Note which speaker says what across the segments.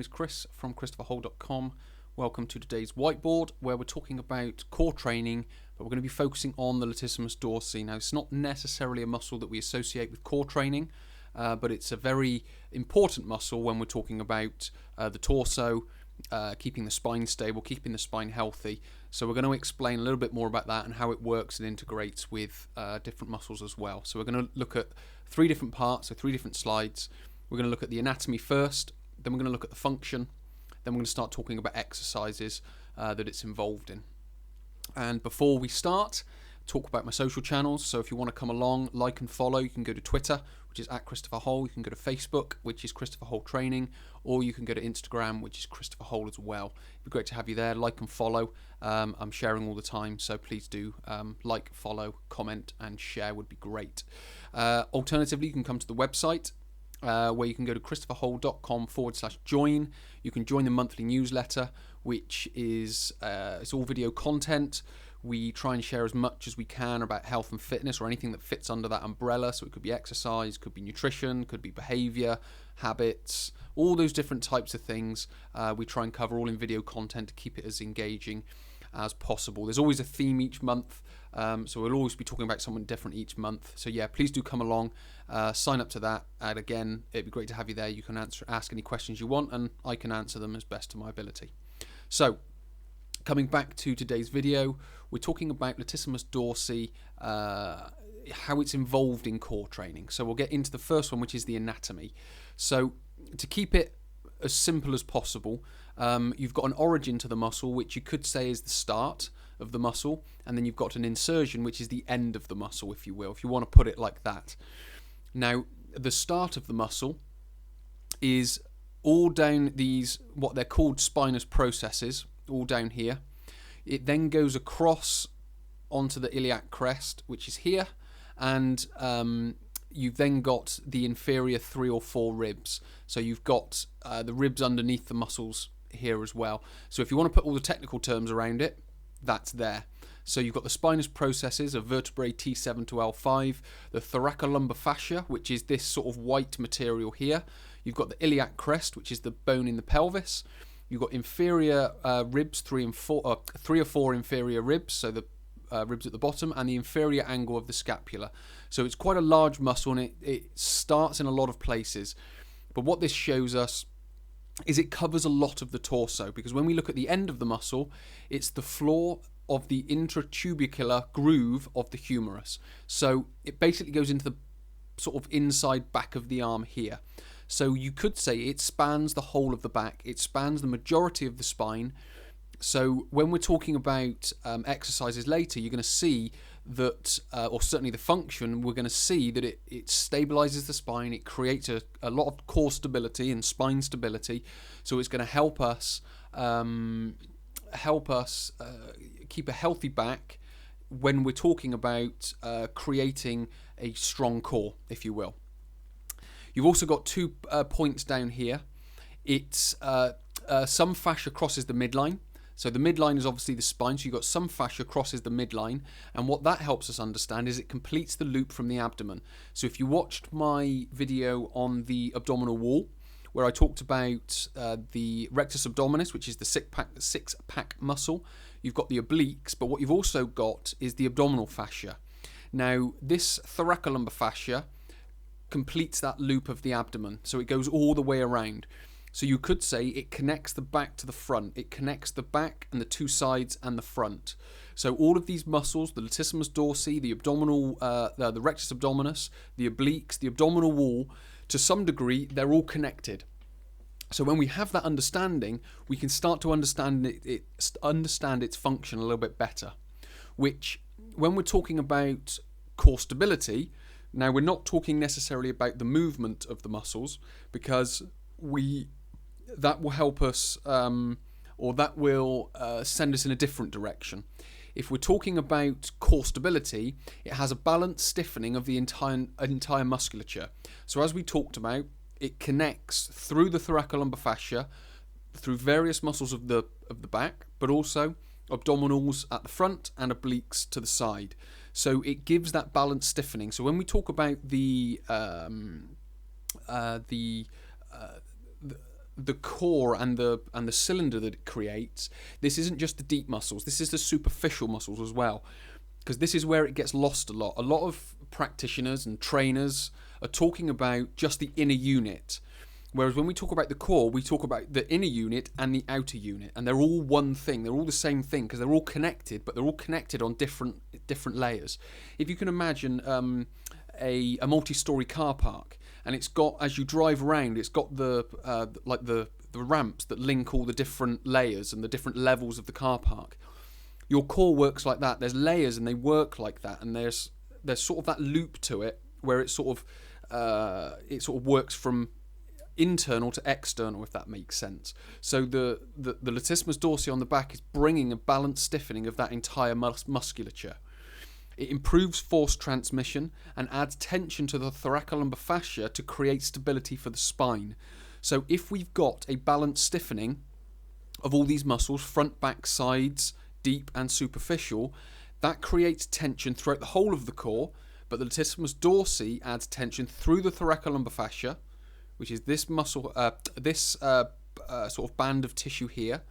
Speaker 1: name is Chris from ChristopherHole.com. Welcome to today's whiteboard where we're talking about core training, but we're going to be focusing on the Latissimus dorsi. Now, it's not necessarily a muscle that we associate with core training, but it's a very important muscle when we're talking about the torso, keeping the spine stable, keeping the spine healthy. So we're going to explain a little bit more about that and how it works and integrates with different muscles as well. So we're going to look at three different parts, so three different slides. We're going to look at the anatomy first, then we're going to look at the function, then we're going to start talking about exercises that it's involved in. And before we start, talk about my social channels. So if you want to come along, like and follow, you can go to Twitter, which is @ChristopherHole. You can go to Facebook, which is Christopher Hole Training, or you can go to Instagram, which is Christopher Hole as well. It'd be great to have you there. Like and follow. I'm sharing all the time, so please do like, follow, comment, and share would be great. Alternatively, you can come to the website, where you can go to ChristopherHole.com/join. You can join the monthly newsletter, which is it's all video content. We try and share as much as we can about health and fitness, or anything that fits under that umbrella. So it could be exercise, could be nutrition, could be behavior, habits, all those different types of things. We try and cover all in video content to keep it as engaging as possible. There's always a theme each month, so we'll always be talking about something different each month. So yeah, please do come along, sign up to that, and again, it'd be great to have you there. You can ask any questions you want, and I can answer them as best to my ability. So coming back to today's video, we're talking about Latissimus dorsi, how it's involved in core training. So we'll get into the first one, which is the anatomy. So to keep it as simple as possible, you've got an origin to the muscle, which you could say is the start of the muscle, and then you've got an insertion, which is the end of the muscle, if you will, if you want to put it like that. Now, the start of the muscle is all down these, what they're called spinous processes, all down here. It then goes across onto the iliac crest, which is here, and you've then got the inferior 3 or 4 ribs. So you've got the ribs underneath the muscles here as well. So if you want to put all the technical terms around it, that's there. So you've got the spinous processes of vertebrae T7 to L5, the thoracolumbar fascia, which is this sort of white material here. You've got the iliac crest, which is the bone in the pelvis. You've got inferior ribs, 3 or 4 inferior ribs, so the ribs at the bottom, and the inferior angle of the scapula. So it's quite a large muscle, and it starts in a lot of places. But what this shows us is it covers a lot of the torso, because when we look at the end of the muscle, it's the floor of the intratubercular groove of the humerus. So it basically goes into the sort of inside back of the arm here. So you could say it spans the whole of the back. It spans the majority of the spine. So when we're talking about exercises later, you're going to see that, or certainly the function, we're going to see that it stabilizes the spine. It creates a lot of core stability and spine stability. So it's going to help us keep a healthy back when we're talking about creating a strong core, if you will. You've also got 2 points down here. It's some fascia crosses the midline. So the midline is obviously the spine, so you've got some fascia crosses the midline, and what that helps us understand is it completes the loop from the abdomen. So if you watched my video on the abdominal wall, where I talked about the rectus abdominis, which is the six-pack muscle, you've got the obliques, but what you've also got is the abdominal fascia. Now, this thoracolumbar fascia completes that loop of the abdomen, so it goes all the way around. So you could say it connects the back to the front. It connects the back and the 2 sides and the front. So all of these muscles, the Latissimus dorsi, the abdominal, the rectus abdominis, the obliques, the abdominal wall, to some degree, they're all connected. So when we have that understanding, we can start to understand its function a little bit better. Which, when we're talking about core stability, now we're not talking necessarily about the movement of the muscles, because that will help us, or that will send us in a different direction. If we're talking about core stability, it has a balanced stiffening of the entire musculature. So as we talked about, it connects through the thoracolumbar fascia, through various muscles of the back, but also abdominals at the front and obliques to the side. So it gives that balanced stiffening. So when we talk about the the core and the cylinder that it creates, this isn't just the deep muscles, this is the superficial muscles as well, because this is where it gets lost a lot. A lot of practitioners and trainers are talking about just the inner unit, whereas when we talk about the core, we talk about the inner unit and the outer unit, and they're all one thing, they're all the same thing, because they're all connected, but they're all connected on different layers. If you can imagine a multi-story car park, and it's got, as you drive around, it's got the ramps that link all the different layers and the different levels of the car park. Your core works like that. There's layers and they work like that, and there's sort of that loop to it where it sort of works from internal to external, if that makes sense. So the latissimus dorsi on the back is bringing a balanced stiffening of that entire musculature. It improves force transmission and adds tension to the thoracolumbar fascia to create stability for the spine. So if we've got a balanced stiffening of all these muscles, front, back, sides, deep and superficial, that creates tension throughout the whole of the core, but the latissimus dorsi adds tension through the thoracolumbar fascia, which is this muscle, sort of band of tissue here,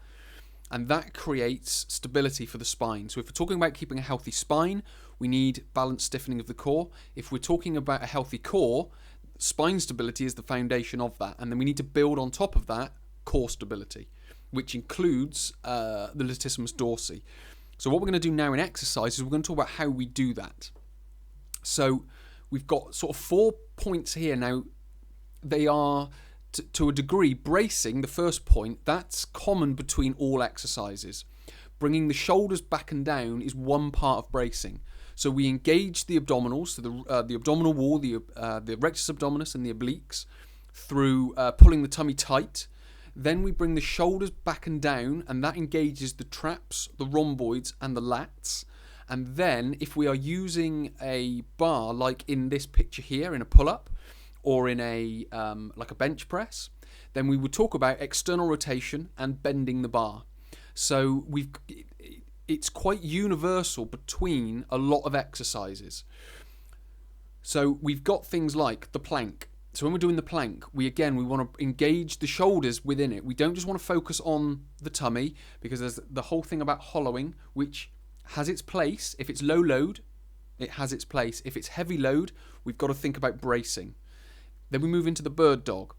Speaker 1: and that creates stability for the spine. So if we're talking about keeping a healthy spine, we need balanced stiffening of the core. If we're talking about a healthy core, spine stability is the foundation of that, and then we need to build on top of that core stability, which includes the latissimus dorsi. So what we're going to do now in exercise is we're going to talk about how we do that. So we've got sort of 4 points here now. They are, to a degree, bracing, the first point. That's common between all exercises. Bringing the shoulders back and down is one part of bracing. So we engage the abdominals, so the abdominal wall, the rectus abdominis and the obliques, through pulling the tummy tight. Then we bring the shoulders back and down, and that engages the traps, the rhomboids and the lats. And then if we are using a bar, like in this picture here, in a pull-up, or in a like a bench press, then we would talk about external rotation and bending the bar. So it's quite universal between a lot of exercises. So we've got things like the plank. So when we're doing the plank, we want to engage the shoulders within it. We don't just want to focus on the tummy, because there's the whole thing about hollowing, which has its place. If it's low load, it has its place. If it's heavy load, we've got to think about bracing. Then we move into the bird dog.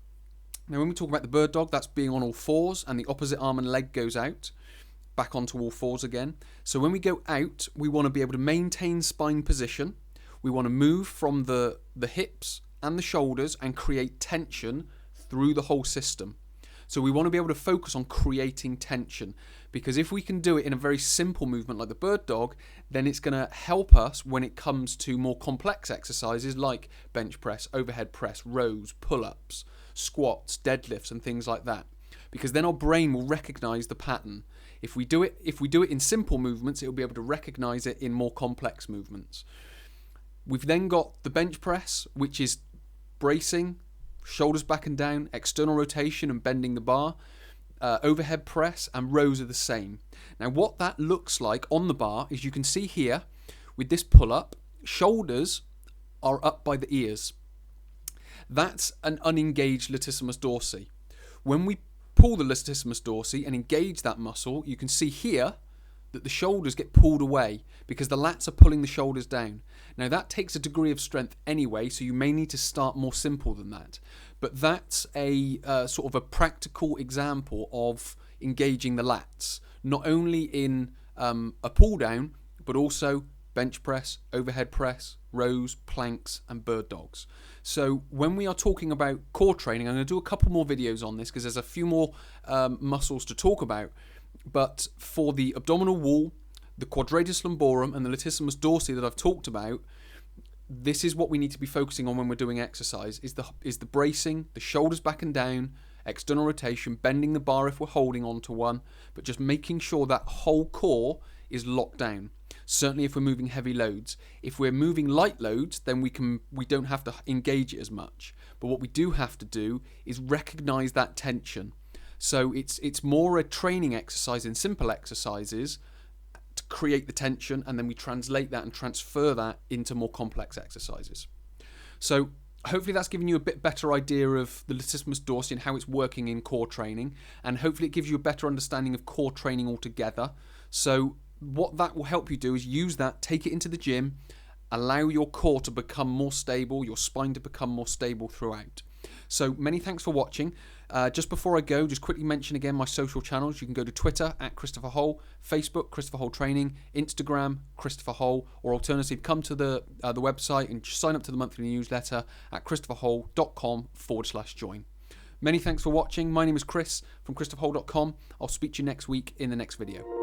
Speaker 1: Now when we talk about the bird dog, that's being on all fours, and the opposite arm and leg goes out, back onto all fours again. So when we go out, we want to be able to maintain spine position. We want to move from the hips and the shoulders and create tension through the whole system. So we want to be able to focus on creating tension, because if we can do it in a very simple movement like the bird dog, then it's going to help us when it comes to more complex exercises like bench press, overhead press, rows, pull-ups, squats, deadlifts and things like that, because then our brain will recognize the pattern. If we do it in simple movements, it will be able to recognize it in more complex movements. We've then got the bench press, which is bracing, shoulders back and down, external rotation and bending the bar. Overhead press and rows are the same. Now what that looks like on the bar is, you can see here with this pull-up, shoulders are up by the ears. That's an unengaged latissimus dorsi. When we pull the latissimus dorsi and engage that muscle, you can see here that the shoulders get pulled away because the lats are pulling the shoulders down. Now that takes a degree of strength anyway, so you may need to start more simple than that. But that's a sort of a practical example of engaging the lats, not only in a pull down, but also bench press, overhead press, rows, planks and bird dogs. So when we are talking about core training, I'm going to do a couple more videos on this because there's a few more muscles to talk about. But for the abdominal wall, the quadratus lumborum and the latissimus dorsi that I've talked about, this is what we need to be focusing on when we're doing exercise, is the bracing, the shoulders back and down, external rotation, bending the bar if we're holding on to one, but just making sure that whole core is locked down. Certainly if we're moving heavy loads. If we're moving light loads, then we don't have to engage it as much. But what we do have to do is recognize that tension. So it's more a training exercise in simple exercises to create the tension, and then we translate that and transfer that into more complex exercises. So Hopefully that's given you a bit better idea of the Latissimus dorsi and how it's working in core training, and hopefully it gives you a better understanding of core training altogether. So what that will help you do is use that, take it into the gym, allow your core to become more stable, your spine to become more stable throughout. So many thanks for watching. Just before I go, just quickly mention again my social channels. You can go to Twitter at Christopher Hole, Facebook Christopher Hole Training, Instagram Christopher Hole, or alternatively come to the website and sign up to the monthly newsletter at christopherhole.com/join. Many thanks for watching. My name is Chris from christopherhole.com. I'll speak to you next week in the next video.